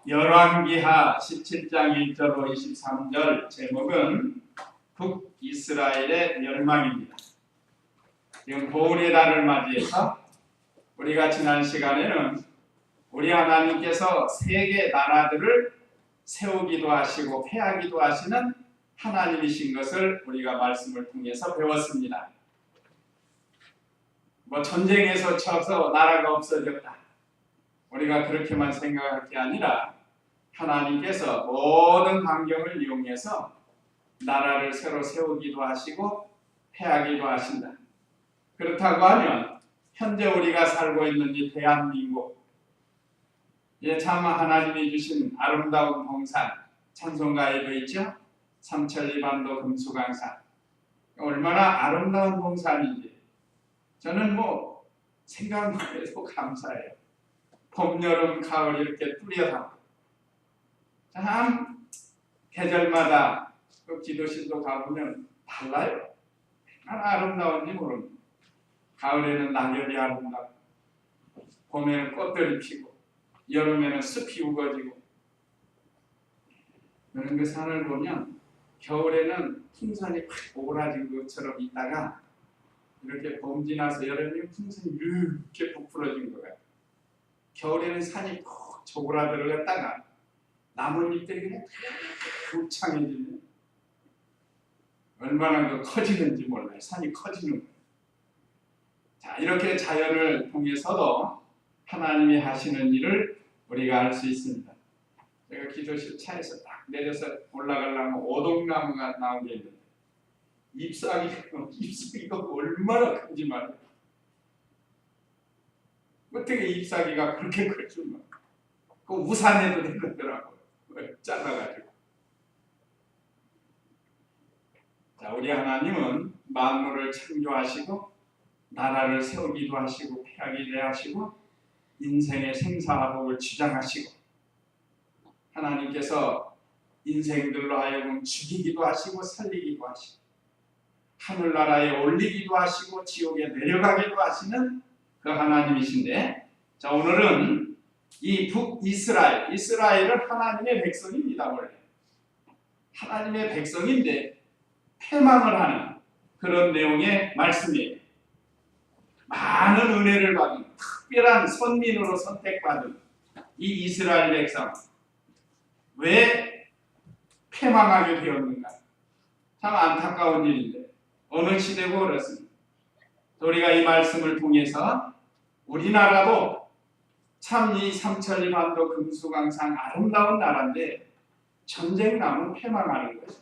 열왕기하 17장 1절로 23절 제목은 북이스라엘의 멸망입니다. 지금 보울의 달을 맞이해서 우리가 지난 시간에는 우리 하나님께서 세계 나라들을 세우기도 하시고 패하기도 하시는 하나님이신 것을 우리가 말씀을 통해서 배웠습니다. 전쟁에서 쳐서 나라가 없어졌다, 우리가 그렇게만 생각할 게 아니라 하나님께서 모든 환경을 이용해서 나라를 새로 세우기도 하시고 패하기도 하신다. 그렇다고 하면 현재 우리가 살고 있는 이 대한민국, 참 하나님이 주신 아름다운 동산, 찬송가에도 있죠. 삼천리반도 금수강산, 얼마나 아름다운 동산인지 저는 생각만 해도 감사해요. 봄, 여름, 가을 이렇게 뚜렷하고 참 계절마다 그 기도실도 가보면 달라요. 얼마나 아름다운지 모릅니다. 가을에는 낙엽이 아름답고, 봄에는 꽃들이 피고, 여름에는 숲이 우거지고, 그런 그 산을 보면 겨울에는 풍선이 확 오그라진 것처럼 있다가 이렇게 봄 지나서 여름에 풍선이 이렇게 부풀어진 것 같아요. 겨울에는 산이 푹 조그라들어갔다가 나뭇잎들이 그냥 울창해지면 얼마나 더 커지는지 몰라요. 산이 커지는 거예요. 자, 이렇게 자연을 통해서도 하나님이 하시는 일을 우리가 알 수 있습니다. 제가 기도실 차에서 딱 내려서 올라가려면 오동나무가 나온 게 있는데 잎사귀가 얼마나 큰지 말이에요. 어떻게 잎사귀가 그렇게 클 줄 몰라요. 그 우산에도 되겠더라고요. 잘라가지고. 자, 우리 하나님은 만물을 창조하시고 나라를 세우기도 하시고 패하기도 하시고 인생의 생사화복을 주장하시고, 하나님께서 인생들로 하여금 죽이기도 하시고 살리기도 하시고 하늘나라에 올리기도 하시고 지옥에 내려가기도 하시는 그 하나님이신데, 자, 오늘은 이 북이스라엘, 이스라엘은 하나님의 백성입니다. 원래 하나님의 백성인데 패망을 하는 그런 내용의 말씀이에요. 많은 은혜를 받은 특별한 선민으로 선택받은 이 이스라엘 백성, 왜 패망하게 되었는가? 참 안타까운 일인데 어느 시대고 그렇습니다. 우리가 이 말씀을 통해서 우리나라도 참 이 삼천리반도 금수강산 아름다운 나라인데 전쟁 나면 패망하는 거죠.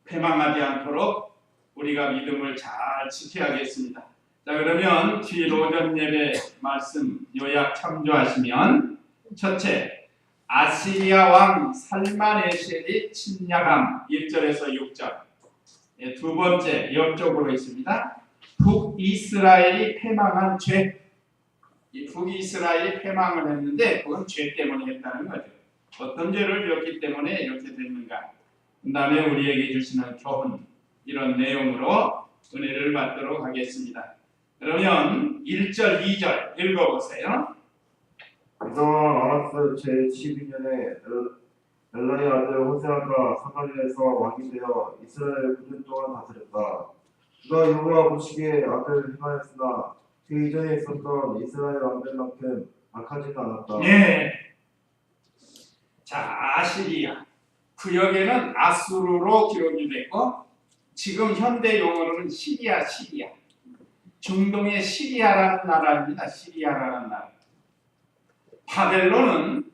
패망하지 않도록 우리가 믿음을 잘 지켜야겠습니다. 자, 그러면 주일 오전 예배 말씀 요약 참조하시면, 첫째, 아시리아 왕 살마네셀이 침략함 1절에서 6절. 두 번째, 옆쪽으로 있습니다. 북이스라엘이 패망한 죄. 이 북이스라엘이 패망을 했는데 그건 죄 때문에 했다는 거죠. 어떤 죄를 지었기 때문에 이렇게 됐는가? 그 다음에 우리에게 주시는 교훈, 이런 내용으로 은혜를 받도록 하겠습니다. 그러면 1절, 2절 읽어보세요. 유다왕 아하스 제12년에 엘라의 아들 호세아가 사마리아에서 왕이 되어 이스라엘을 9년 동안 다스렸다. 그가 여호와 보시기에 악을 행하였으나 그 이전에 있었던 이스라엘 왕들만큼 악하지는 않았다. 네. 자, 아시리아. 구역에는 아수르로 기록이 됐고, 지금 현대 용어로는 시리아. 중동의 시리아라는 나라입니다. 시리아라는 나라. 바벨론은,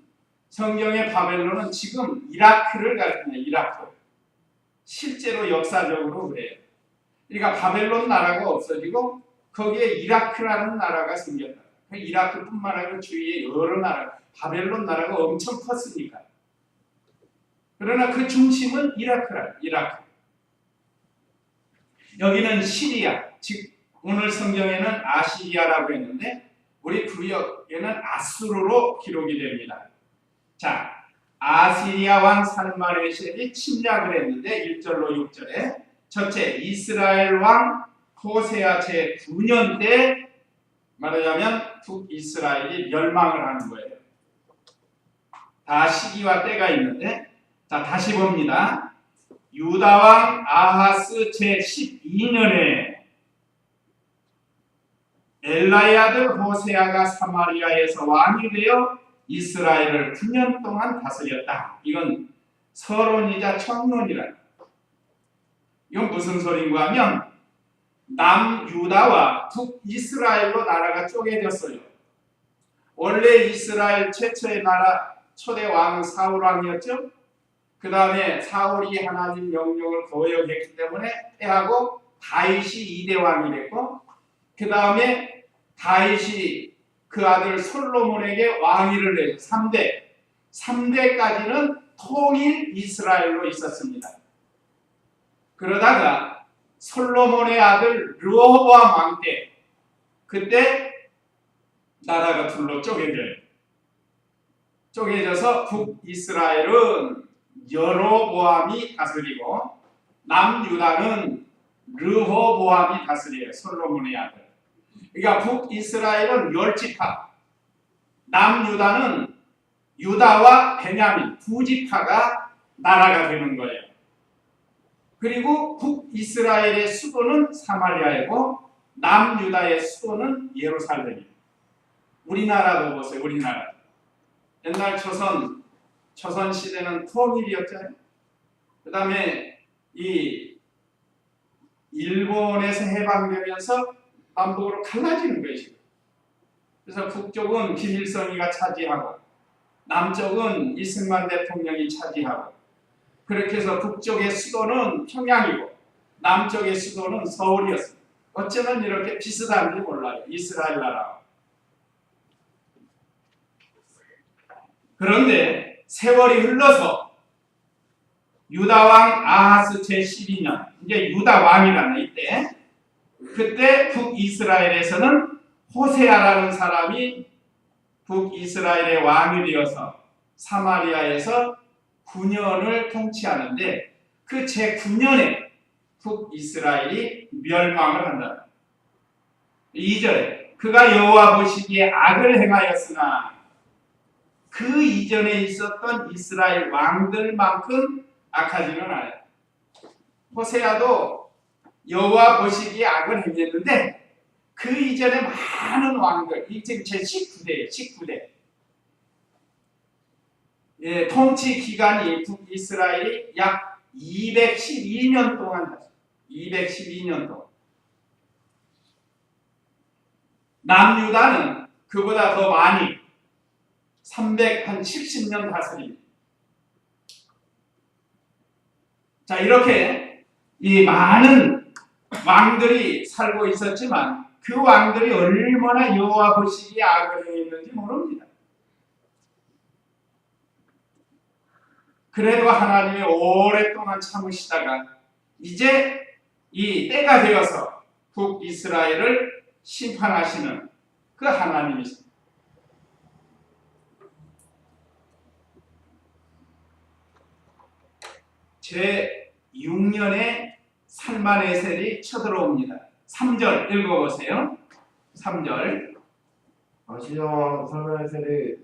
성경의 바벨론은 지금 이라크를 가리킵니다. 이라크. 실제로 역사적으로 그래요. 그러니까 바벨론 나라가 없어지고 거기에 이라크라는 나라가 생겼다. 이라크뿐만 아니라 주위에 여러 나라, 바벨론 나라가 엄청 컸으니까. 그러나 그 중심은 이라크라. 이라크. 여기는 시리아, 즉 오늘 성경에는 아시리아라고 했는데 우리 구역에는 아수르로 기록이 됩니다. 자, 아시리아 왕 살마네셀이 침략을 했는데 1절로 6절에 첫째, 이스라엘 왕 호세아 제9년 때 말하자면 북이스라엘이 멸망을 하는 거예요. 다 시기와 때가 있는데, 자 다시 봅니다. 유다왕 아하스 제12년에 엘라의 아들 호세아가 사마리아에서 왕이 되어 이스라엘을 9년 동안 다스렸다. 이건 서론이자 첨론이라. 이건 무슨 소린가 하면 남유다와 북이스라엘로 나라가 쪼개졌어요. 원래 이스라엘 최초의 나라 초대 왕은 사울 왕이었죠. 그 다음에 사울이 하나님 명령을 거역했기 때문에 패하고 다윗이 2대 왕이 됐고, 그 다음에 다윗이 그 아들 솔로몬에게 왕위를 내서 3대까지는 통일 이스라엘로 있었습니다. 그러다가 솔로몬의 아들 르호보암 왕 때, 그때 나라가 둘로 쪼개져서 북이스라엘은 여로보암이 다스리고 남유다는 르호보암이 다스려요. 솔로몬의 아들. 그러니까 북이스라엘은 10지파, 남유다는 유다와 베냐민 두 지파가 나라가 되는 거예요. 그리고 북이스라엘의 수도는 사마리아이고 남유다의 수도는 예루살렘이에요. 우리나라도 보세요. 우리나라. 옛날 조선 시대는 통일이었잖아요. 그 다음에 이 일본에서 해방되면서 남북으로 갈라지는 것이죠. 그래서 북쪽은 김일성이가 차지하고 남쪽은 이승만 대통령이 차지하고, 그렇게 해서 북쪽의 수도는 평양이고 남쪽의 수도는 서울이었습니다. 어쩌면 이렇게 비슷한지 몰라요. 이스라엘 나라. 그런데 세월이 흘러서 유다왕 아하스 제12년, 이제 유다왕이라는 이때, 그때 북이스라엘에서는 호세아라는 사람이 북이스라엘의 왕이 되어서 사마리아에서 9년을 통치하는데, 그 제9년에 북이스라엘이 멸망을 한다. 2절에 그가 여호와 보시기에 악을 행하였으나 그 이전에 있었던 이스라엘 왕들만큼 악하지는 않아요. 호세아도 여호와 보시기에 악을 행했는데 그 이전에 많은 왕들, 지금 제 19대예요. 19대. 예, 통치 기간이 북이스라엘이 약 212년 동안 212년 동안. 남유다는 그보다 더 많이 370년 다스립니다. 자, 이렇게 이 많은 왕들이 살고 있었지만 그 왕들이 얼마나 여호와 보시기에 악을 행했는지 모릅니다. 그래도 하나님이 오랫동안 참으시다가 이제 이 때가 되어서 북이스라엘을 심판하시는 그 하나님이십니다. 제6년에 살만에셀이 쳐들어옵니다. 3절 읽어보세요. 3절. 아시리아 왕 살만에셀이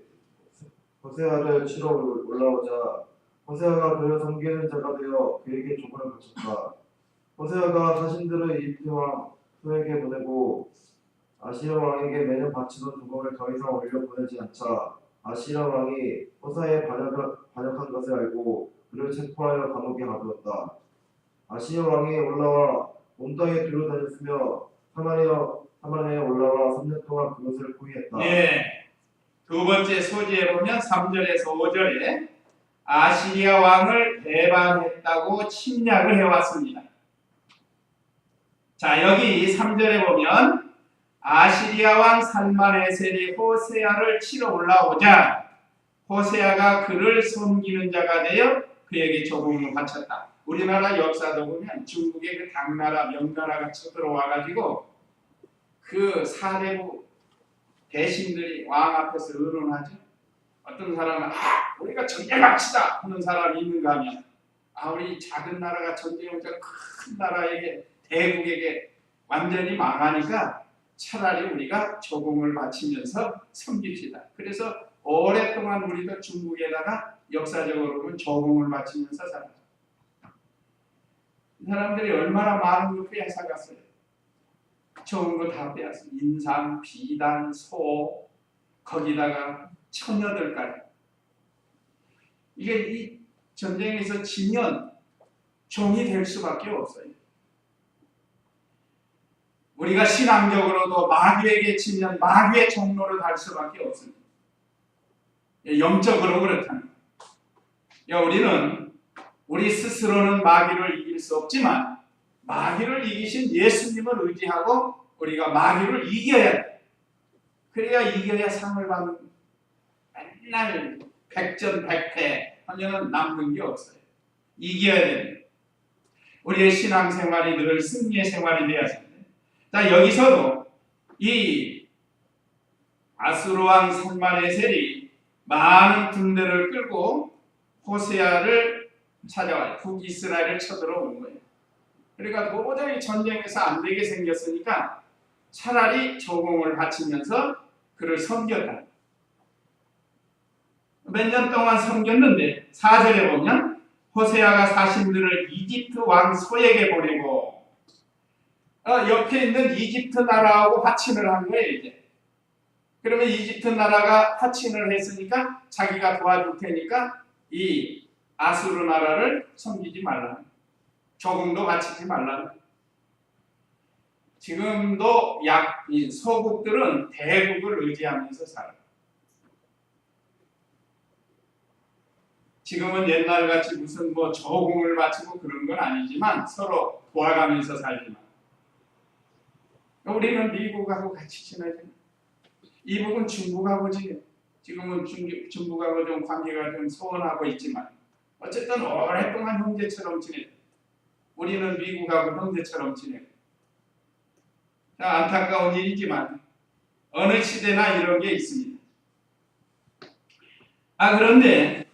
호세아를 치러 올라오자 호세아가 그를 섬기는 자가 되어 그에게 조문을 바쳤다. 호세아가 사신들을 이집트 왕 소에게 보내고 아시리아 왕에게 매년 바치던 두검을 더 이상 올려 보내지 않자 아시리아 왕이 호세아에 반역한 것을 알고 그를 체포하여 감옥에 가두었다. 아시리아 왕이 올라와 온 땅에 두루다녔으며 사마리아에 올라와 3년 동안 그것을 포위했다. 네. 두 번째 소지에 보면 3절에서 5절에 아시리아 왕을 배반했다고 침략을 해왔습니다. 자, 여기 3절에 보면 아시리아 왕 살만에셀이 호세아를 치러 올라오자 호세아가 그를 섬기는 자가 되어 그에게 조공을 바쳤다. 우리나라 역사도 보면 중국의 그 당나라 명나라가 쳐들어와가지고 그 사대부 대신들이 왕 앞에서 의논하죠. 어떤 사람은 우리가 전쟁합시다 하는 사람이 있는가 하면 우리 작은 나라가 전쟁을 큰 나라에게 대국에게 완전히 망하니까 차라리 우리가 조공을 바치면서 섬깁시다. 그래서 오랫동안 우리도 중국에다가 역사적으로는 조공을 바치면서 살았다. 이 사람들이 얼마나 많은 걸 빼앗아갔어요. 좋은 거 다 빼앗어. 인삼, 비단, 소, 거기다가 처녀들까지. 이게 이 전쟁에서 지면 종이 될 수밖에 없어요. 우리가 신앙적으로도 마귀에게 지면 마귀의 종로로 갈 수밖에 없습니다. 영적으로 그렇다는 거예요. 우리는 우리 스스로는 마귀를 이길 수 없지만 마귀를 이기신 예수님을 의지하고 우리가 마귀를 이겨야 돼. 그래야 이겨야 상을 받는. 맨날 백전백패 하면은 남는 게 없어요. 이겨야 됩니다. 우리의 신앙생활이 늘 승리의 생활이 되어야 됩니다. 자, 여기서도 이 아수르 왕 살마네셀이 많은 군대를 끌고 호세아를 찾아와요. 북이스라엘을 쳐들어온 거예요. 그러니까 도저히 전쟁에서 안 되게 생겼으니까 차라리 조공을 바치면서 그를 섬겼다. 몇 년 동안 섬겼는데 4절에 보면 호세아가 사신들을 이집트 왕 소에게 보내고 옆에 있는 이집트 나라하고 화친을 한 거예요. 이제. 그러면 이집트 나라가 화친을 했으니까 자기가 도와줄 테니까 이 아수르 나라를 섬기지 말라. 조공도 바치지 말라. 지금도 이 서국들은 대국을 의지하면서 살아요. 지금은 옛날같이 무슨 뭐 조공을 바치고 그런 건 아니지만 서로 도와가면서 살지만 우리는 미국하고 같이 지내죠. 이북은 중국하고 지내요. 지금은 중국하고 좀 관계가 좀 소원하고 있지만 어쨌든 오랫동안 형제처럼 지내요. 우리는 미국하고 형제처럼 지내요. 안타까운 일이지만 어느 시대나 이런 게 있습니다. 그런데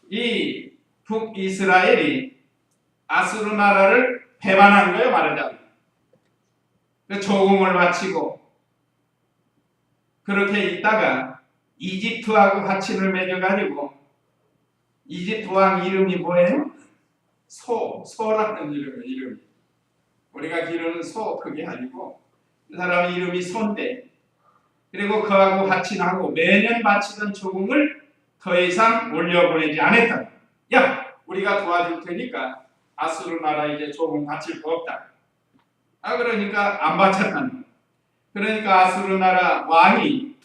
이 북이스라엘이 아수르 나라를 배반한 거예요. 말하자면 조공을 바치고 그렇게 있다가 이집트하고 화친을 맺어가지고 이집트 왕 이름이 뭐예요? 소라는 이름이 우리가 기르는 소 그게 아니고 그 사람 이름이 소인데 그리고 그하고 화친하고 매년 바치던 조공을 더 이상 올려보내지 않았다. 야, 우리가 도와줄 테니까 아수르 나라 이제 조공 바칠 거 없다. 그러니까 안 바쳤다는 거야. 그러니까 아수르 나라 왕이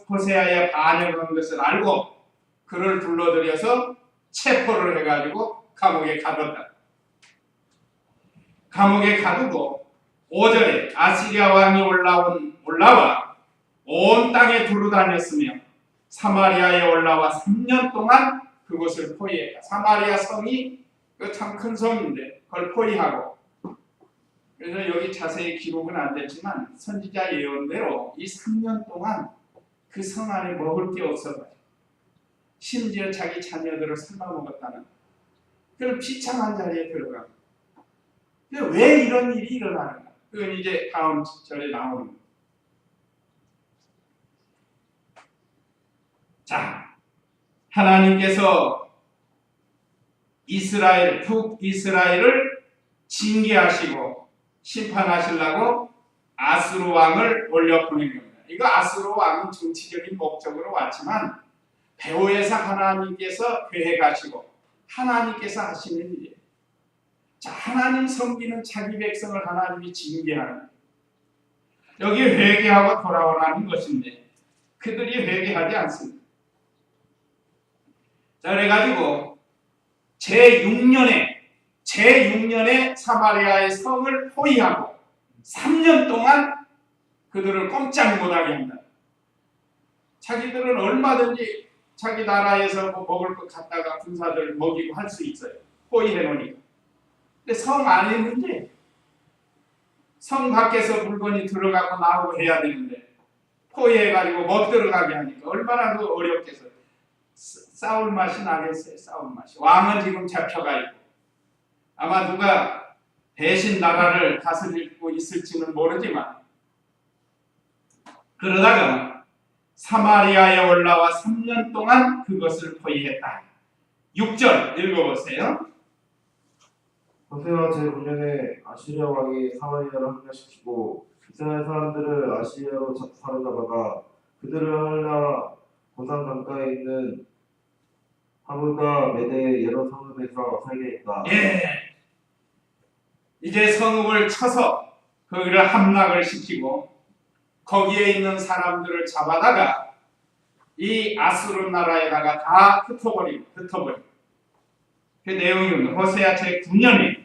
호세아의 반역한 것을 알고 그를 불러들여서 체포를 해가지고 감옥에 가뒀다. 감옥에 가두고 5절에 아시리아 왕이 올라와 온 땅에 두루다녔으며 사마리아에 올라와 3년 동안 그곳을 포위했다. 사마리아 성이 참 큰 성인데 그걸 포위하고 그래서 여기 자세히 기록은 안 됐지만 선지자 예언대로 이 3년 동안 그 성 안에 먹을 게 없어가지고 심지어 자기 자녀들을 삶아먹었다는 그런 비참한 자리에 들어가고 왜 이런 일이 일어나는가? 그건 이제 다음 절에 나오는 거예요. 자, 하나님께서 북이스라엘을 징계하시고 심판하시려고 아수르 왕을 올려보낸 겁니다. 이거 아수르 왕은 정치적인 목적으로 왔지만 배후에서 하나님께서 계획하시고 하나님께서 하시는 일이에요. 자, 하나님 섬기는 자기 백성을 하나님이 징계하는 여기 회개하고 돌아오라는 것인데 그들이 회개하지 않습니다. 자, 그래가지고 제6년에 사마리아의 성을 포위하고 3년 동안 그들을 꼼짝 못하게 한다. 자기들은 얼마든지 자기 나라에서 뭐 먹을 것 갖다가 군사들 먹이고 할 수 있어요. 포위해 놓으니까. 근데 성 안에 있는데 성 밖에서 물건이 들어가고 나오고 해야 되는데 포위해가지고 못 들어가게 하니까 얼마나 그 어렵겠어요. 싸울 맛이 나겠어요. 싸울 맛이. 왕은 지금 잡혀가 있고 아마 누가 대신 나라를 다스리고 있을지는 모르지만 그러다가 사마리아에 올라와 3년 동안 그것을 포위했다. 6절 읽어보세요. 호세아 제9년에 아시리아 왕이 사마리아를 함락시키고 이스라엘 사람들을 아시리아로 사로잡아가 그들을 할라 고산 강가에 있는 하물과 메대의 여러 성읍에서 살게 했다. 예, 이제 성읍을 쳐서 거기를 함락을 시키고 거기에 있는 사람들을 잡아다가 이 아수르 나라에다가 다 흩어버리고 그 내용이 호세아 제9년에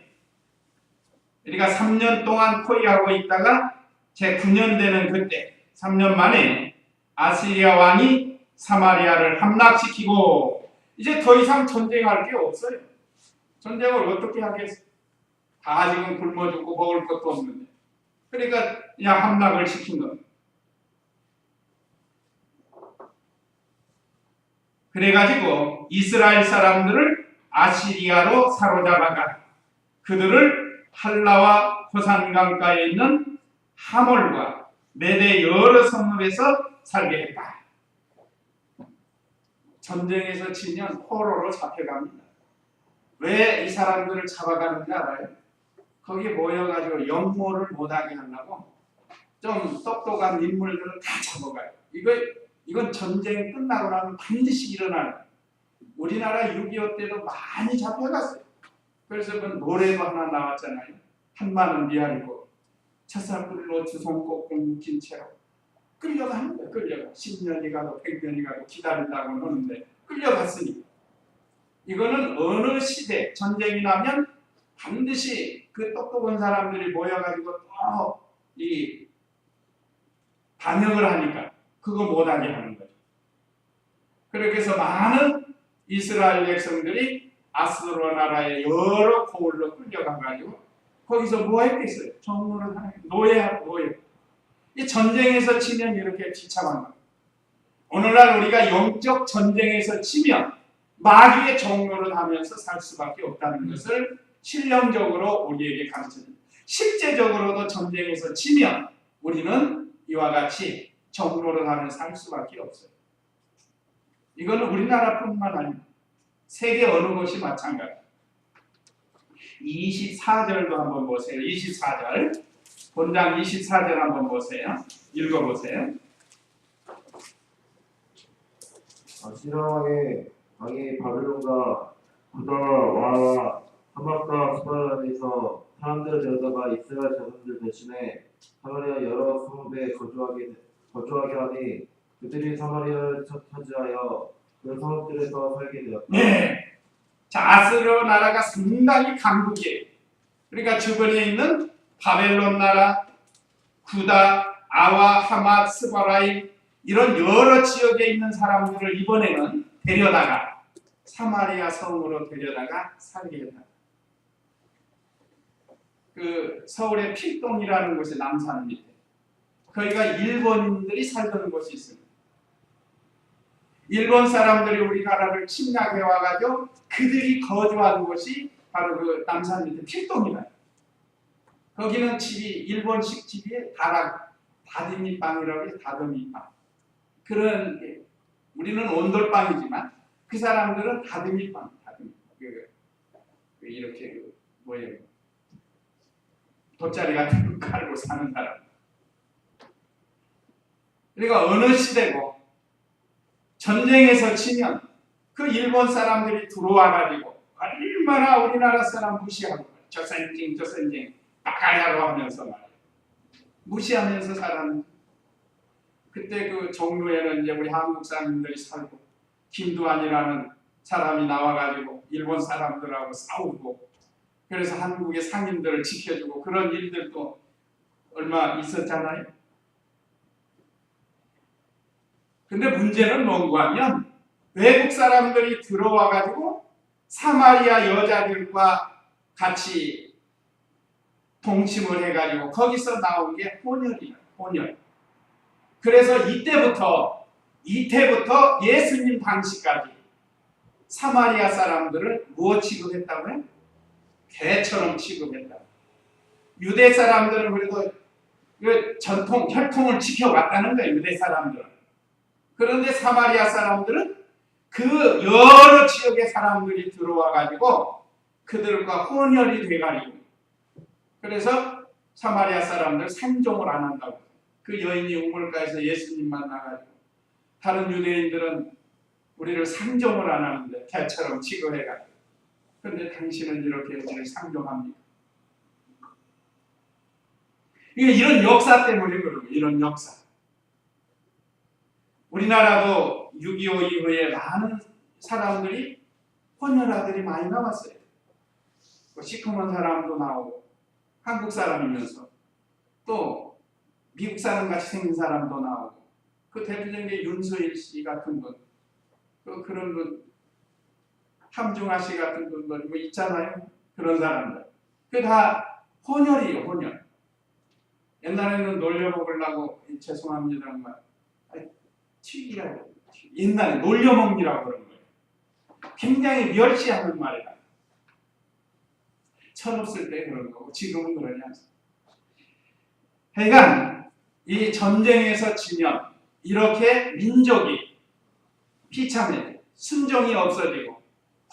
우리가 3년 동안 포위하고 있다가 제9년 되는 그때 3년 만에 아시리아 왕이 사마리아를 함락시키고 이제 더 이상 전쟁할 게 없어요. 전쟁을 어떻게 하겠어요? 다 지금 굶어 죽고 먹을 것도 없는데. 그러니까 그냥 함락을 시킨 겁니다. 그래가지고 이스라엘 사람들을 아시리아로 사로잡아가 그들을 할라와 호산강가에 있는 하몰과 메대 여러 성읍에서 살게 했다. 전쟁에서 치면 포로로 잡혀갑니다. 왜 이 사람들을 잡아가는지 알아요? 거기 모여가지고 영모를 못하게 하려고 좀 똑똑한 인물들을 다 잡아가요. 이건 전쟁 끝나고 나면 반드시 일어나요. 우리나라 6.25 때도 많이 잡혀갔어요. 그래서 그 노래도 하나 나왔잖아요. 한마는 미아리고 첫사불로 주손 꼭 묶인 채로 끌려가는 거예요. 끌려가. 10년이 가고 100년이 가고 기다린다고 하는데 끌려갔으니까. 이거는 어느 시대 전쟁이 나면 반드시 그 똑똑한 사람들이 모여가지고 또 이 반역을 하니까 그거 못하게 하는 거죠. 그렇게 해서 많은 이스라엘 백성들이 아수르 나라의 여러 고을로 끌려가가지고 거기서 뭐 했겠어요? 정노를 하는 노예하고 노예. 이 전쟁에서 치면 이렇게 비참한 거예요. 오늘날 우리가 영적 전쟁에서 치면 마귀의 종로를 하면서 살 수밖에 없다는 것을 실령적으로 우리에게 가르쳐줍니다. 실제적으로도 전쟁에서 치면 우리는 이와 같이 종로를 하면서 살 수밖에 없어요. 이거는 우리나라뿐만 아니라 세계 어느 곳이 마찬가지예요. 24절도 한번 보세요. 24절. 본장 24절 한번 보세요. 읽어보세요. 아시리아 왕이 바벨론과 구다와 와와 하맛과 수바란에서 사람들을 데려다가 이스라엘 자손들 대신에 사마리아 여러 성읍에 거주하게 하니 그들이 사마리아를 차지하여 그 성읍들에서 살게 되었다. 네. 자, 아스르 나라가 상당히 강국이에요. 그러니까 주변에 있는 바벨론 나라, 구다, 아와, 하맛, 스바라임 이런 여러 지역에 있는 사람들을 이번에는 데려다가 사마리아 성으로 데려다가 살게 했다. 그 서울의 필동이라는 곳이 남산 밑에 거기가 일본인들이 살던 곳이 있습니다. 일본 사람들이 우리나라를 침략해 와가지고 그들이 거주한 곳이 바로 그 남산 밑에 필동이다. 거기는 집이 일본식 집이 다듬이방이라고 해서 다듬이방. 그런 게 우리는 온돌방이지만 그 사람들은 다듬이방, 이렇게 뭐예요? 돗자리 같은 거 깔고 사는 사람. 그러니까 어느 시대고 전쟁에서 치면 그 일본 사람들이 들어와가지고 얼마나 우리나라 사람 무시하고 저 선징 빠가야로 하면서 말이에요. 무시하면서 살았는데 그때 그 종로에는 이제 우리 한국 사람들이 살고 김두한이라는 사람이 나와가지고 일본 사람들하고 싸우고 그래서 한국의 상인들을 지켜주고 그런 일들도 얼마 있었잖아요. 근데 문제는 뭔가 하면 외국 사람들이 들어와가지고 사마리아 여자들과 같이 동침을 해가지고 거기서 나온 게 혼혈이에요. 혼혈. 그래서 이때부터 예수님 당시까지 사마리아 사람들을 무엇 취급했다고요? 개처럼 취급했다. 유대 사람들은 그래도 그 전통 혈통을 지켜왔다는 거예요. 유대 사람들은. 그런데 사마리아 사람들은 그 여러 지역의 사람들이 들어와 가지고 그들과 혼혈이 돼 가지고, 그래서 사마리아 사람들 상종을 안 한다고. 그 여인이 우물가에서 예수님 만나가지고 다른 유대인들은 우리를 상종을 안 하는데 개처럼 취급해가지고, 그런데 당신은 이렇게 우리를 상종합니다. 이게 이런 역사 때문에 그러고, 이런 역사. 우리나라도 6.25 이후에 많은 사람들이 혼혈아들이 많이 나왔어요. 시커먼 사람도 나오고, 한국 사람이면서 또 미국 사람 같이 생긴 사람도 나오고, 그 대표적인 게 윤소일 씨 같은 분, 그런 분, 함중아 씨 같은 분 뭐 있잖아요. 그런 사람들. 그 다 혼혈이에요, 혼혈. 옛날에는 놀려먹으려고, 죄송합니다만, 튀기라고, 옛날에 놀려먹기라고 그런 거예요. 굉장히 멸시하는 말이다. 철없을 때 그런 거고, 지금은 그러지 않습니다. 하여간 이 전쟁에서 지면 이렇게 민족이 비참해, 순종이 없어지고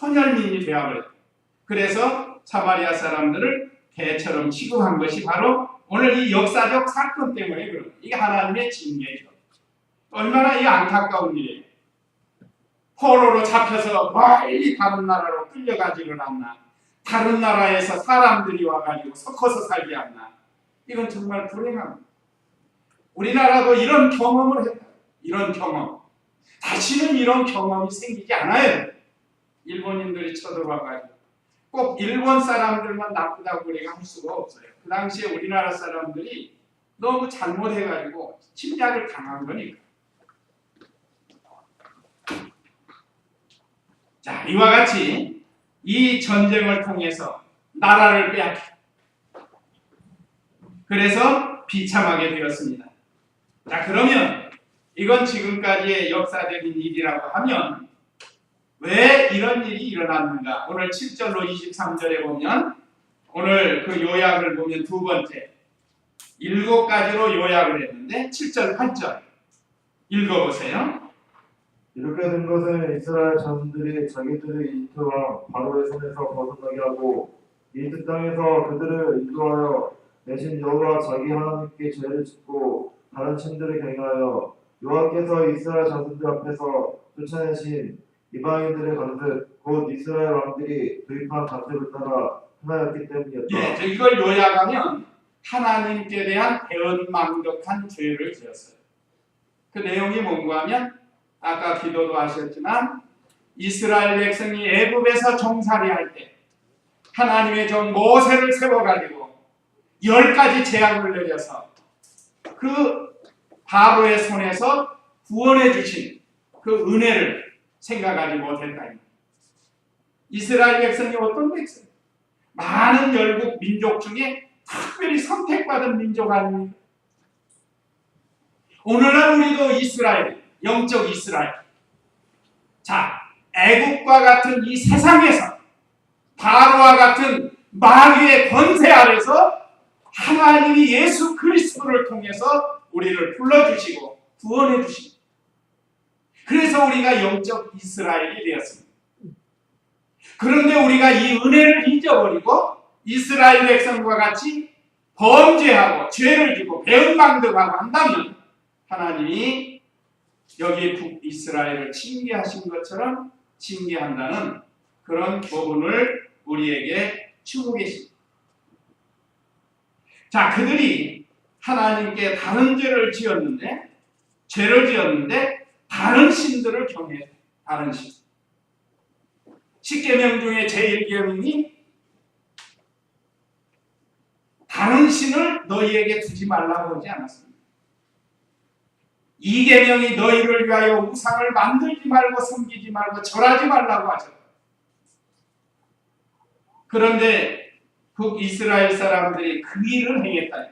혼혈민이 되어버렸다. 그래서 사마리아 사람들을 개처럼 취급한 것이 바로 오늘 이 역사적 사건 때문에 그런 거예요. 이게 하나님의 징계죠. 얼마나 이 안타까운 일이에요. 포로로 잡혀서 멀리 다른 나라로 끌려가지는 않나, 다른 나라에서 사람들이 와가지고 섞어서 살게 않나. 이건 정말 불행합니다. 우리나라도 이런 경험을 했다. 이런 경험. 다시는 이런 경험이 생기지 않아요. 일본인들이 쳐들어와가지고. 꼭 일본 사람들만 나쁘다고 우리가 할 수가 없어요. 그 당시에 우리나라 사람들이 너무 잘못해가지고 침략을 당한 거니까. 자, 이와 같이 이 전쟁을 통해서 나라를 빼앗겨. 그래서 비참하게 되었습니다. 자, 그러면 이건 지금까지의 역사적인 일이라고 하면 왜 이런 일이 일어났는가? 오늘 7절로 23절에 보면, 오늘 그 요약을 보면 두 번째 7가지로 요약을 했는데 7절 8절 읽어보세요. 이렇게 된 것은 이스라엘 자손들이 자기들의 이집트 왕 바로의 손에서 벗어나게 하고 이집트 땅에서 그들을 인도하여 대신 여호와 자기 하나님께 죄를 짓고 다른 신들을 경외하여 여호와께서 이스라엘 자손들 앞에서 쫓아내신 이방인들의 관습 곧 이스라엘 왕들이 도입한 관습을 따라 행하였기 때문이었다. 예, 이걸 요약하면 하나님께 대한 배은망덕한 죄를 지었어요. 그 내용이 뭔가 하면 아까 기도도 하셨지만 이스라엘 백성이 애굽에서 종살이할 때 하나님의 종 모세를 세워가지고 10가지 재앙을 내려서 그 바로의 손에서 구원해 주신 그 은혜를 생각하지 못했다. 이스라엘 백성이 어떤 백성? 많은 열국 민족 중에 특별히 선택받은 민족 아닙니까? 오늘날 우리도 이스라엘, 영적 이스라엘. 자, 애국과 같은 이 세상에서 바로와 같은 마귀의 권세 아래서 하나님이 예수 그리스도를 통해서 우리를 불러주시고 구원해 주시고, 그래서 우리가 영적 이스라엘이 되었습니다. 그런데 우리가 이 은혜를 잊어버리고 이스라엘 백성과 같이 범죄하고 죄를 지고 배은망덕하고 한다면 하나님이 여기 북이스라엘을 징계하신 것처럼 징계한다는 그런 부분을 우리에게 주고 계십니다. 자, 그들이 하나님께 다른 죄를 지었는데 다른 신들을 경외해요. 다른 신. 10계명 중에 제1계명이 다른 신을 너희에게 두지 말라고 하지 않았습니다. 2계명이 너희를 위하여 우상을 만들지 말고 섬기지 말고 절하지 말라고 하셨다. 그런데 북이스라엘 사람들이 그 일을 행했다.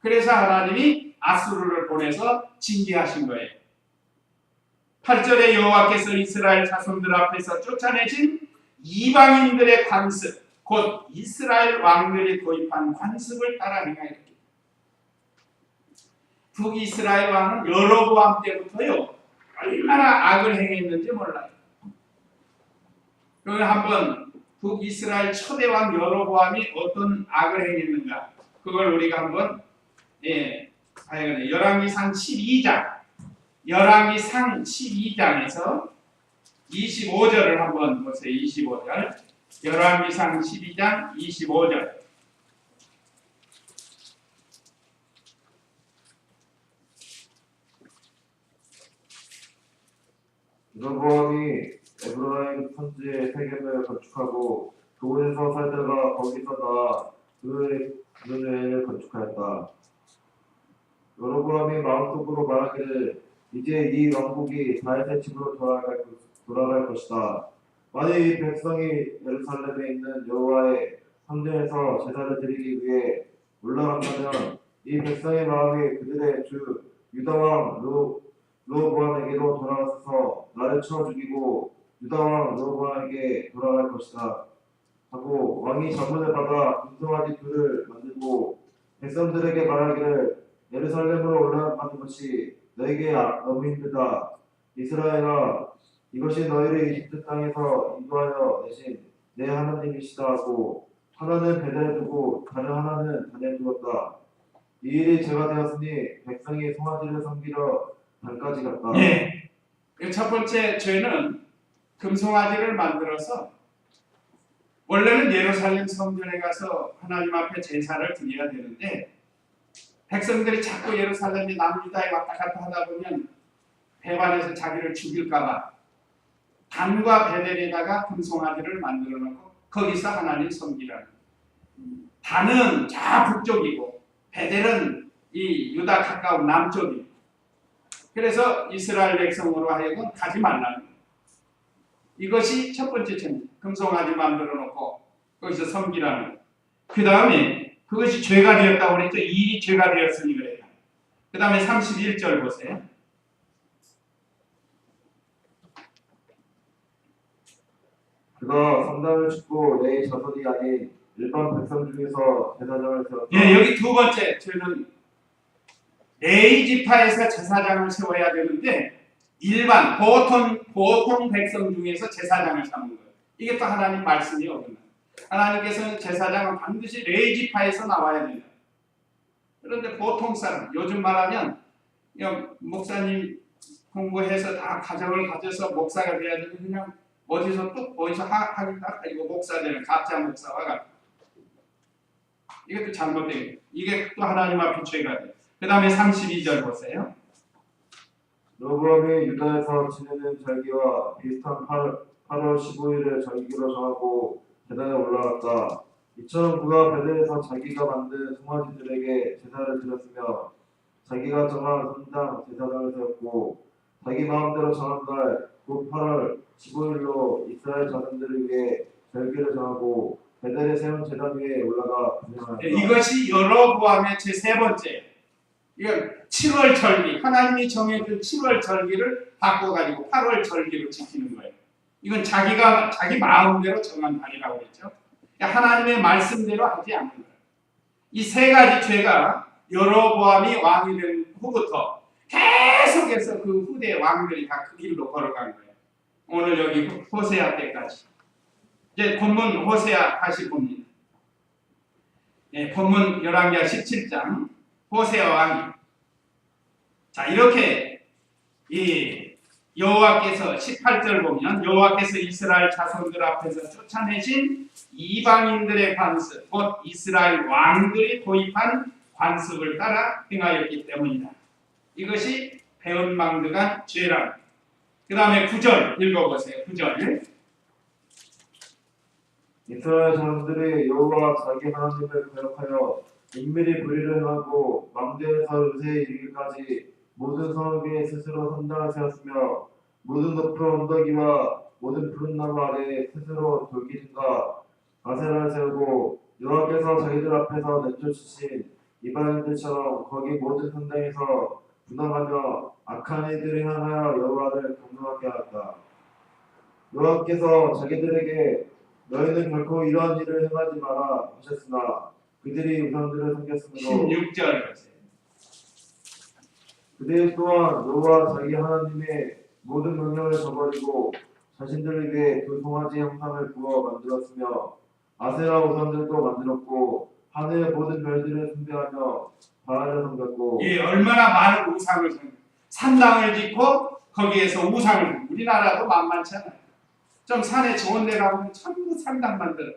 그래서 하나님이 아수르를 보내서 징계하신 거예요. 8절에 여호와께서 이스라엘 자손들 앞에서 쫓아내신 이방인들의 관습, 곧 이스라엘 왕들이 도입한 관습을 따라 행하였다. 북이스라엘 왕은 여로보암 때부터요 얼마나 악을 행했는지 몰라요. 그러면 한번 북이스라엘 초대 왕 여로보암이 어떤 악을 행했는가 그걸 우리가 한번 열왕기상 12장 열왕기상 12장에서 25절을 한번 보세요. 25절 열왕기상 12장 25절 여로보암이 에브라임 산지에 세겜을 건축하고 그곳에서 살다가 거기서 나아 그의 외를 건축하였다. 여로보암이 마음속으로 말하기를 이제 이 왕국이 다윗의 집으로 돌아갈 것이다. 만일 이 백성이 예루살렘에 있는 여호와의 성전에서 제사를 드리기 위해 올라간다면 이 백성의 마음이 그들의 주 유다 왕 르호보암에게로 돌아가서 나를 쳐 죽이고 유다 왕 르호보암에게 돌아갈 것이다. 하고 왕이 자문을 받아 금송아지 둘을 만들고 백성들에게 말하기를 예루살렘으로 올라가는 것이 너에게 너무 힘들다. 이스라엘아, 이것이 너희를 이집트 땅에서 인도하여 내신 내 하나님이시다 하고 하나는 베델에 두고 다른 하나는 단에 두었다. 이 일이 죄가 되었으니 백성이 송아지를 섬기러 단까지 갔다. 예. 첫 번째 죄는 금송아지를 만들어서 원래는 예루살렘 성전에 가서 하나님 앞에 제사를 드려야 되는데 백성들이 자꾸 예루살렘이 남유다에 왔다 갔다 하다 보면 배반해서 자기를 죽일까봐 단과 베델에다가 금송아지를 만들어 놓고 거기서 하나님 섬기라는. 단은 저 북쪽이고 베델은 이 유다 가까운 남쪽이고 그래서 이스라엘 백성으로 하여금 가지 말라는 거예요. 이것이 첫 번째 죄입니다. 금송아지 만들어 놓고 거기서 섬기라는 거예요. 그 다음에 그것이 죄가 되었다고 그랬죠. 이 일이 죄가 되었으니 그래요. 그 다음에 31절 보세요. 그가 성당을 짓고 레위 자손이 아닌 일반 백성 중에서 제사장을 세웠다. 예, 여기 두 번째 죄는 레위 지파에서 제사장을 세워야 되는데 일반 보통 백성 중에서 제사장을 삼은 거예요. 이게 또 하나님 말씀이 어긋나. 하나님께서는 제사장은 반드시 레위 지파에서 나와야 된다. 그런데 보통 사람, 요즘 말하면 목사님 공부해서 다 가정을 가져서 목사가 돼야 되고 그냥 어디서 하기가 이거 목사 되는 가짜 목사와 같아. 이것도 잘못된 거예요. 이게 또 하나님 앞에 죄가 돼요. 그 다음에 32절 보세요. 르호보암이 유다에서 지내는 절기와 비슷한 8월 15일을 절기로 정하고 제단에 올라갔다. 이처럼 그가 베델에서 자기가 만든 송아지들에게 제사를 드렸으며 자기가 정한 선장 제사장을 세웠고 자기 마음대로 정한 날 곧 8월 15일로 이스라엘 자손들을 위해 절기를 정하고 베델에 세운 제단 위에 올라가 분양하였다. 이것이 여로보암의 제 세 번째. 이건 7월 절기, 하나님이 정해준 7월 절기를 바꿔가지고 8월 절기로 지키는 거예요. 이건 자기 마음대로 정한 날이라고 그랬죠. 하나님의 말씀대로 하지 않는 거예요. 이 세 가지 죄가 여로보암이 왕이 된 후부터 계속해서 그 후대 왕들이 다 그 길로 걸어간 거예요. 오늘 여기 호세아 때까지. 이제 본문 호세아 다시 봅니다. 본문 열왕기하 17장 호세아 왕이 자 이렇게 이 여호와께서 18절 보면 여호와께서 이스라엘 자손들 앞에서 쫓아내신 이방인들의 관습 곧 이스라엘 왕들이 도입한 관습을 따라 행하였기 때문이다. 이것이 배은망덕한 죄라. 그 다음에 9절 읽어보세요. 9절 이스라엘 자손들이 여호와 자기 하나님을 거역하여 은밀히 불의를 하고 망대에서 의세에 이르기까지 모든 성읍 위에 스스로 선당을 세웠으며 모든 높은 언덕이와 모든 푸른 나무 아래에 스스로 돌기둥과 아세라를 세우고 여호와께서 자기들 앞에서 내쫓으신 이방인들처럼 거기 모든 선당에서 분함하며 악한 일들을 향하여 여호와를 경노하게 하였다. 여호와께서 자기들에게 너희는 결코 이러한 일을 행하지 마라 하셨으나 그들이 우상들을 섬겼으므로 16절 보세요. 그들 또한 여호와 자기 하나님의 모든 명령을 저버리고 자신들에게 두 송아지 형상을 구워 만들었으며 아세라 우상들도 만들었고 하늘의 모든 별들을 숭배하며 바알을 섬겼고 예, 얼마나 많은 우상을 섬겨. 산당을 짓고 거기에서 우상을 섬겨. 우리나라도 만만치 않아요. 좀 산에 좋은 데 가보면 전부 산당 만들어요.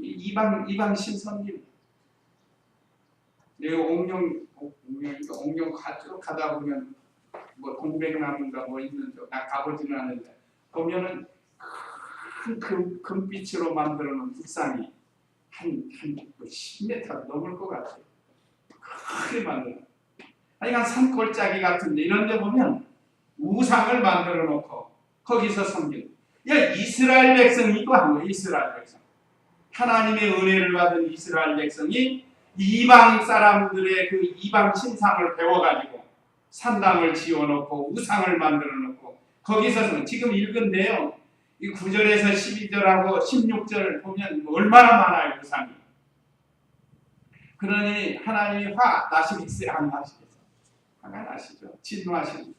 이방 신성님. 여기 옥룡 가다 보면 뭐 동백나무인가 뭐 있는 나 가보지는 않는데 보면은 큰 금빛으로 만들어 놓은 불상이 한 10m 넘을 것 같아요. 크게 만들어. 하여간 산골짜기 같은데 이런 데 보면 우상을 만들어 놓고 거기서 섬기는. 이스라엘 백성이고 한 거예요. 이스라엘 백성. 하나님의 은혜를 받은 이스라엘 백성이 이방 사람들의 그 이방 신상을 배워가지고 산당을 지어놓고 우상을 만들어놓고 거기서 지금 읽은데요. 이 9절에서 12절하고 16절 보면 얼마나 많아요. 우상이. 그러니 하나님이 화 나시겠어요? 안 나시겠어요? 화가 나시죠. 진노하시죠.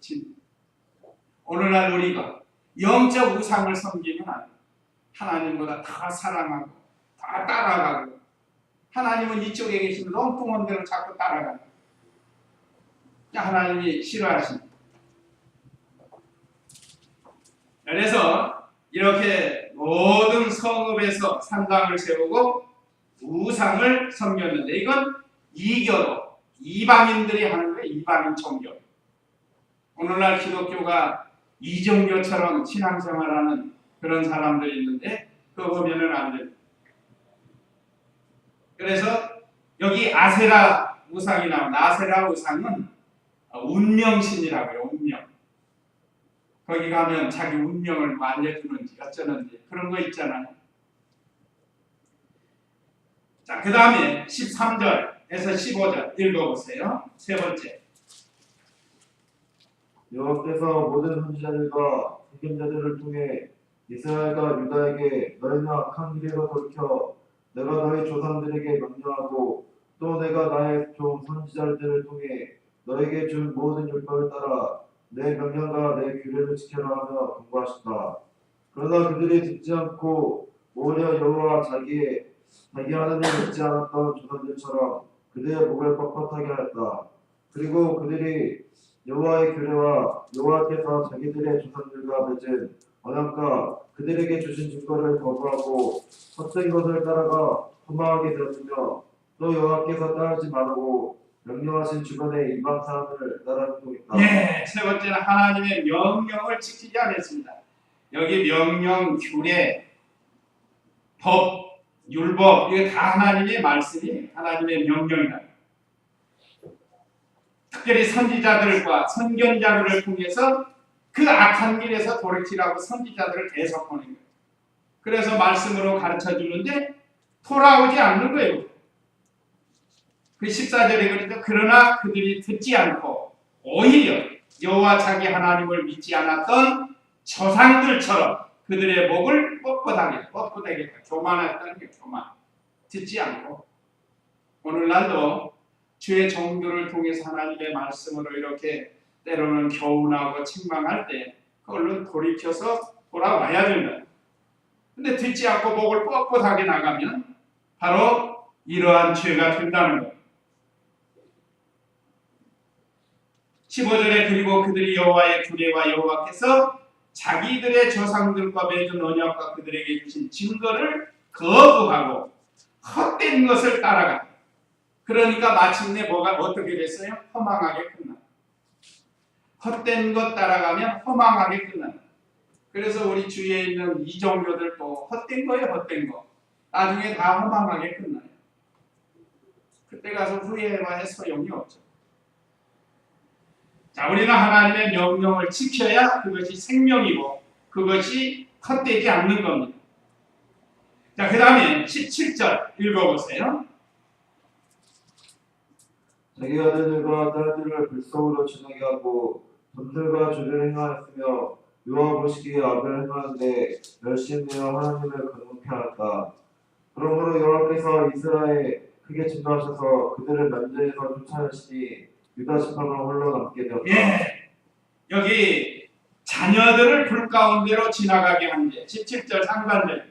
오늘날 우리가 영적 우상을 섬기면 하나님보다 더 사랑하고 더 따라가고 하나님은 이쪽에 계시면 엉뚱한 대로 자꾸 따라가고 하나님이 싫어하십니다. 그래서 이렇게 모든 성읍에서 산당을 세우고 우상을 섬겼는데 이건 이교도 이방인들이 하는 거예요. 이방인 종교. 오늘날 기독교가 이종교처럼 신앙생활하는 그런 사람들이 있는데 그거 보면은 안 됩니다. 그래서 여기 아세라 우상이 나옵니다. 아세라 우상은 운명신이라고요. 운명. 거기 가면 자기 운명을 알려주는지 어쩌는지 그런 거 있잖아요. 자, 그 다음에 13절에서 15절 읽어보세요. 세 번째. 여호와께서 모든 선지자들과 선견자들을 통해 이스라엘과 유다에게 너희는 악한 길에서 돌이켜 내가 너희 조상들에게 명령하고 또 내가 나의 종 선지자들을 통해 너에게 준 모든 율법을 따라 내 명령과 내 규례를 지켜라 하며 권고하셨다. 그러나 그들이 듣지 않고 오히려 여호와 자기 하나님을 믿지 않았던 조상들처럼 그들의 목을 뻣뻣하게 하였다. 그리고 그들이 여호와의 규례와 여호와께서 자기들의 조상들과 맺은 언약과 그들에게 주신 증거를 거부하고 헛된 것을 따라가 허망하게 되었으며 또 여호와께서 따르지 말고 명령하신 주변의 이방 사람을 따라 행동했다. 예, 세 번째는 하나님의 명령을 지키지 않았습니다. 여기 명령, 규례, 법, 율법 이게 다 하나님의 말씀이 하나님의 명령이다. 특별히 선지자들과 선견자들을 통해서 그 악한 길에서 돌이키라고 선지자들을 계속 보낸 거예요. 그래서 말씀으로 가르쳐 주는데 돌아오지 않는 거예요. 그 14절에 그러죠. 그러나 그들이 듣지 않고 오히려 여호와 자기 하나님을 믿지 않았던 조상들처럼 그들의 목을 뻣뻣하게 교만했다는 게 교만. 듣지 않고 오늘날도 주의 종들을 통해서 하나님의 말씀으로 이렇게 때로는 교훈하고 책망할 때 그걸로 돌이켜서 돌아와야 된다. 근데 듣지 않고 목을 뻣뻣하게 나가면 바로 이러한 죄가 된다는 거예요. 15절에 그리고 그들이 여호와의 규례와 여호와께서 자기들의 조상들과 맺은 언약과 그들에게 주신 증거를 거부하고 헛된 것을 따라간다. 그러니까 마침내 뭐가 어떻게 됐어요? 허망하게 끝난다. 헛된 것 따라가면 허망하게 끝난다. 그래서 우리 주위에 있는 이종교들도 헛된 거예요. 헛된 거. 나중에 다 허망하게 끝나요. 그때 가서 후회해봐야 소용이 없죠. 자, 우리는 하나님의 명령을 지켜야 그것이 생명이고 그것이 헛되지 않는 겁니다. 자, 그 다음에 17절 읽어보세요. 자기 아들들과 딸들을 불속으로 지나게 하고 점들과 주를 행하였으며 여호와 보시기에 악을 행하는데 열심히여 하나님을 거룩케 하였다. 그러므로 여호와께서 이스라엘에 크게 진노하셔서 그들을 면제에서 쫓아내시니 유다 지파만 홀로 남게 되었다. 예, 여기 자녀들을 불 가운데로 지나가게 한 게 17절 상반절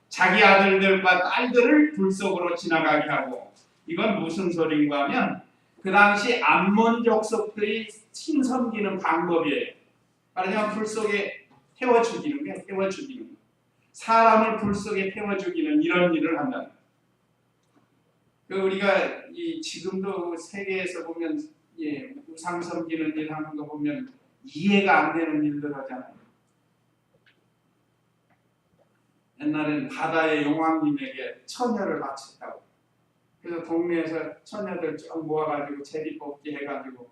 자기 아들들과 딸들을 불 속으로 지나가게 하고 이건 무슨 소리인가 하면 그 당시 암몬 족속들이 신 섬기는 방법이에요. 말하자면 불 속에 태워 죽이는 게 태워 죽이는 거. 사람을 불 속에 태워 죽이는 이런 일을 한다. 그 우리가 지금도 세계에서 보면 우상 섬기는 일 하는 거 보면 이해가 안 되는 일들 하잖아요. 옛날엔 바다의 용왕님에게 처녀를 바쳤다고. 그래서 동네에서 처녀들 쭉 모아가지고 제비 뽑기 해가지고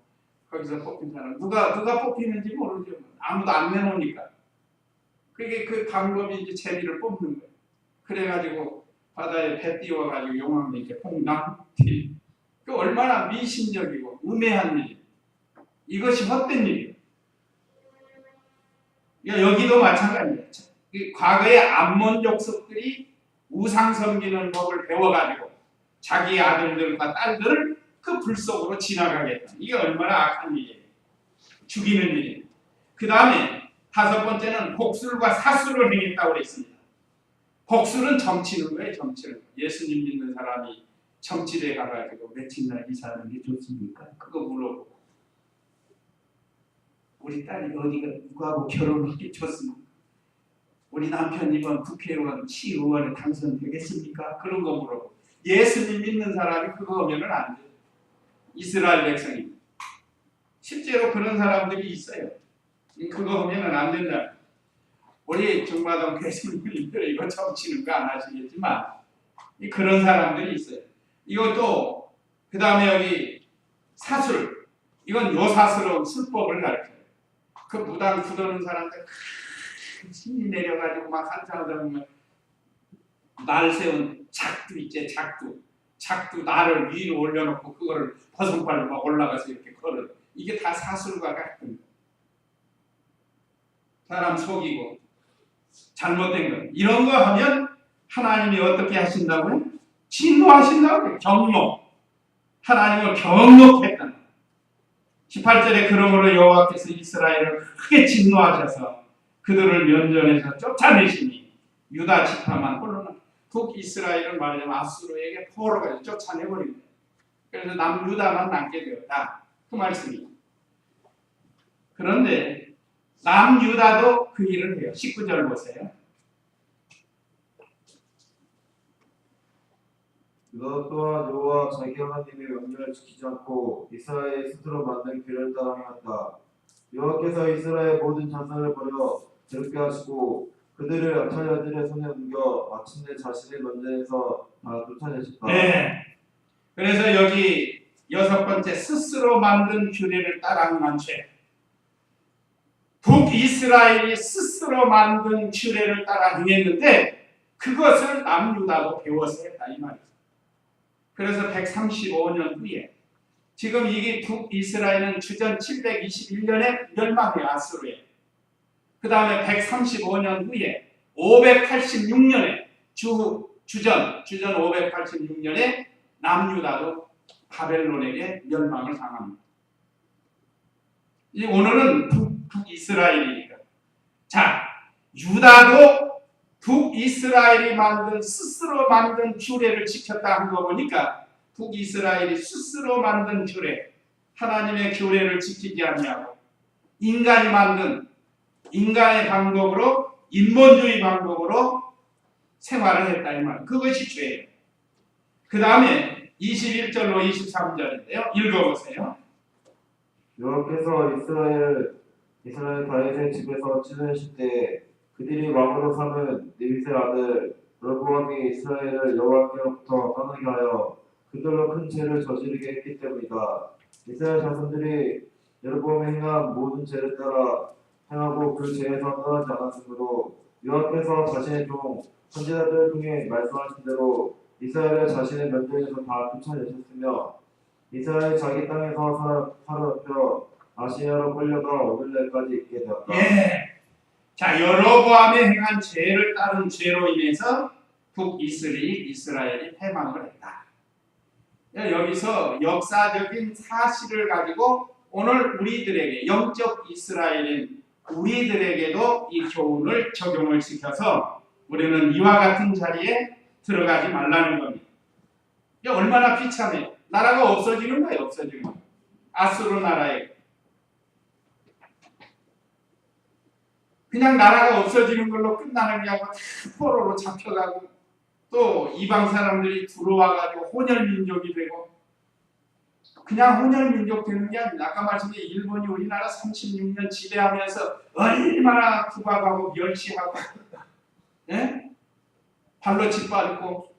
거기서 뽑힌 사람 누가 뽑히는지 모르죠. 아무도 안 내놓으니까. 그게 그 방법이 이제 제비를 뽑는 거예요. 그래가지고 바다에 배 띄워가지고 용왕님께 홍남티. 그 얼마나 미신적이고 우매한 일이에요. 이것이 헛된 일이에요. 여기도 마찬가지예요. 과거에 암몬 족속들이 우상 섬기는 법을 배워가지고 자기 아들들과 딸들을 그 불 속으로 지나가게 했다. 이게 얼마나 악한 일이에요. 죽이는 일이에요. 그 다음에 다섯 번째는 복술과 사술을 행했다고 그랬습니다. 복술은 점치는 거예요. 점치는 거. 예수님 믿는 사람이 점치대 가가지고 며칠 날 이사하는 게 좋습니까? 그거 물어보고 우리 딸이 어디가 누구하고 결혼하는 게 좋습니까? 우리 남편 이번 국회의원, 시의원에 당선되겠습니까? 그런 거 물어보고 예수님 믿는 사람이 그거 하면은 안 돼요. 이스라엘 백성이 실제로 그런 사람들이 있어요. 그거 하면은 안 된다. 우리 중마동 교수님들 이거 점치는 거 안 하시겠지만 그런 사람들이 있어요. 이것도 그 다음에 여기 사술 이건 요사스러운 술법을 가르쳐요. 그 무당 굳어는 사람들 힘이 내려가지고 막 한참하다 보면 날 세운 작두 있지 작두 날을 위로 올려놓고 그거를 버선발로 막 올라가서 이렇게 걸어요. 이게 다 사술과 같은 거예요. 사람 속이고 잘못된 거 이런 거 하면 하나님이 어떻게 하신다고요? 진노하신다고요. 경노. 하나님을 경노했다. 18절에 그러므로 여호와께서 이스라엘을 크게 진노하셔서 그들을 면전에서 쫓아내시니 유다 지파만 홀로 북이스라엘을 말하자면 아수르에게 포로가 쫓아내버린 거예요. 그래서 남유다만 남게 되었다. 그 말씀이에요. 그런데 남유다도 그 일을 해요. 19절 보세요. 유다 또한 여호와 자기 하나님의 명령을 지키지 않고 이스라엘 스스로 만든 길을 따라 행했다. 여호와께서 이스라엘 모든 자손을 버려 괴롭게 하시고 그들을 아탈자들의 손에 넘겨 마침내 자신의 면전에서 다 쫓아내셨다. 네. 그래서 여기 여섯 번째 스스로 만든 규례를 따라 행한 죄. 북이스라엘이 스스로 만든 규례를 따라 행했는데 그것을 남유다도 배워서 했다 이 말이죠. 그래서 135년 후에 지금 이게 북이스라엘은 주전 721년에 멸망해요. 아수르에. 그 다음에 135년 후에 586년에 주전 586년에 남유다도 바벨론에게 멸망을 당합니다. 오늘은 북이스라엘이니까. 자, 유다도 북이스라엘이 스스로 만든 규례를 지켰다 한 거 보니까 북이스라엘이 스스로 만든 규례, 하나님의 규례를 지키지 아니하고 인간이 만든 인간의 방법으로 인본주의 방법으로 생활을 했다 이 말. 그것이 죄예요. 그 다음에 21절로 23절인데요. 읽어보세요. 여호와께서 이스라엘 다윗의 집에서 치르실 때 그들이 왕으로 삼은 느윗의 아들 르보암이 이스라엘을 여호와께로부터 떠나게 하여 그들로 큰 죄를 저지르게 했기 때문이다. 이스라엘 자손들이 여로보암이 행한 모든 죄를 따라 행하고 그 죄에서 떠나지 않았으므로 여호와께서 자신의 종 선지자들 중에 말씀하신 대로 이스라엘을 자신의 면전에서 다 쫓아내셨으며 이스라엘 자기 땅에서 사로잡혀 아시리아로 끌려가 오늘날까지 있게 되었다. 예. 자, 여로보암이 행한 죄를 따른 죄로 인해서 북이스라엘이 패망을 했다. 여기서 역사적인 사실을 가지고 오늘 우리들에게 영적 이스라엘인 우리들에게도 이 교훈을 적용을 시켜서 우리는 이와 같은 자리에 들어가지 말라는 겁니다. 이게 얼마나 비참해요. 나라가 없어지는 거예요. 없어지는 거예요. 아수르 나라에 그냥 나라가 없어지는 걸로 끝나는 게 아니고 다 포로로 잡혀가고 또 이방 사람들이 들어와가지고 혼혈민족이 되고 그냥 혼혈민족 되는 게 아니라 아까 말씀드린 일본이 우리나라 36년 지배하면서 얼마나 구박하고 멸시하고 예? 발로 짓밟고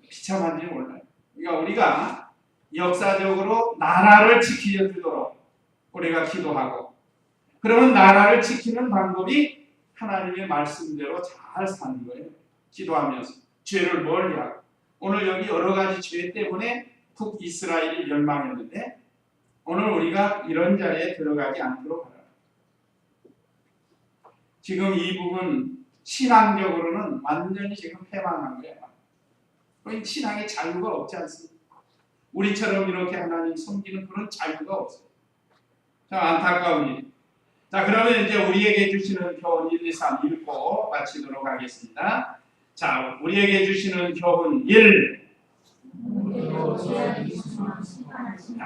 비참한지 몰라요. 그러니까 우리가 역사적으로 나라를 지키도록 우리가 기도하고 그러면 나라를 지키는 방법이 하나님의 말씀대로 잘 사는 거예요. 기도하면서 죄를 멀리하고 오늘 여기 여러 가지 죄 때문에 북이스라엘이 멸망했는데 오늘 우리가 이런 자리에 들어가지 않도록 하라. 지금 이 부분 신앙적으로는 완전히 지금 패망한 거예요. 거의 신앙의 자유가 없지 않습니까? 우리처럼 이렇게 하나님 섬기는 그런 자유가 없어요. 참 안타까운 일. 자, 그러면 이제 우리에게 주시는 교훈 1, 2, 3 읽고 마치도록 하겠습니다. 자, 우리에게 주시는 교훈 1.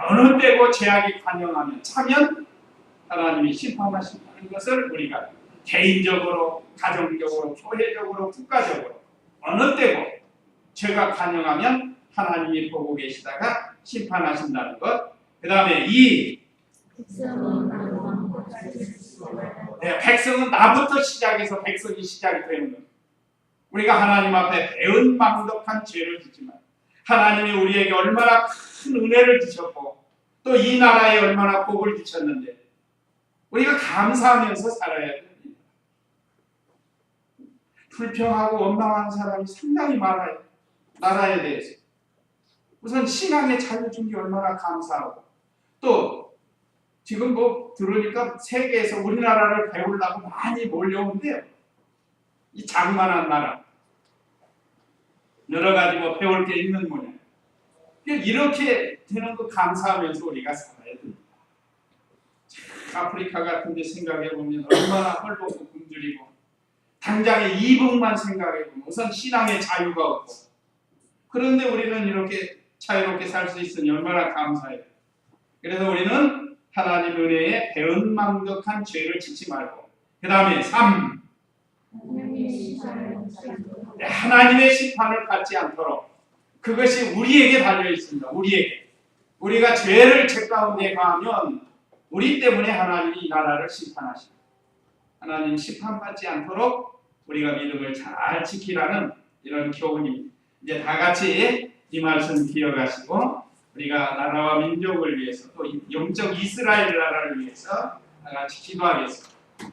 어느 때고 죄악이 관영하면 차면 하나님이 심판하신다는 것을 우리가 개인적으로, 가정적으로, 교회적으로, 국가적으로 어느 때고 죄가 관영하면 하나님이 보고 계시다가 심판하신다는 것. 그 다음에 2. 네, 백성은 나부터 시작해서 백성이 시작이 되는 것. 우리가 하나님 앞에 배은망덕한 죄를 짓지만 하나님이 우리에게 얼마나 큰 은혜를 주셨고 또 이 나라에 얼마나 복을 주셨는데 우리가 감사하면서 살아야 됩니다. 불평하고 원망하는 사람이 상당히 많아요. 나라에 대해서. 우선 신앙의 자유 준 게 얼마나 감사하고 또 지금 뭐 들으니까 세계에서 우리나라를 배우려고 많이 몰려온대요. 이 장만한 나라. 여러 가지 뭐 배울 게 있는 모양. 이렇게 되는 거 감사하면서 우리가 살아야 됩니다. 아프리카 같은 데 생각해 보면 얼마나 헐벗고 굶주리고 당장의 이북만 생각해 보면 우선 신앙의 자유가 없고 그런데 우리는 이렇게 자유롭게 살 수 있으니 얼마나 감사해요. 그래서 우리는 하나님 은혜에 배은망덕한 죄를 짓지 말고 그 다음에 3. 하나님의 심판을 받지 않도록 그것이 우리에게 달려 있습니다. 우리에게. 우리가 죄를 죄 가운데 가하면 우리 때문에 하나님이 이 나라를 심판하십니다. 하나님 심판받지 않도록 우리가 믿음을 잘 지키라는 이런 교훈입니다. 이제 다 같이 이 말씀 기억하시고 우리가 나라와 민족을 위해서 또 영적 이스라엘 나라를 위해서 다 같이 기도하겠습니다.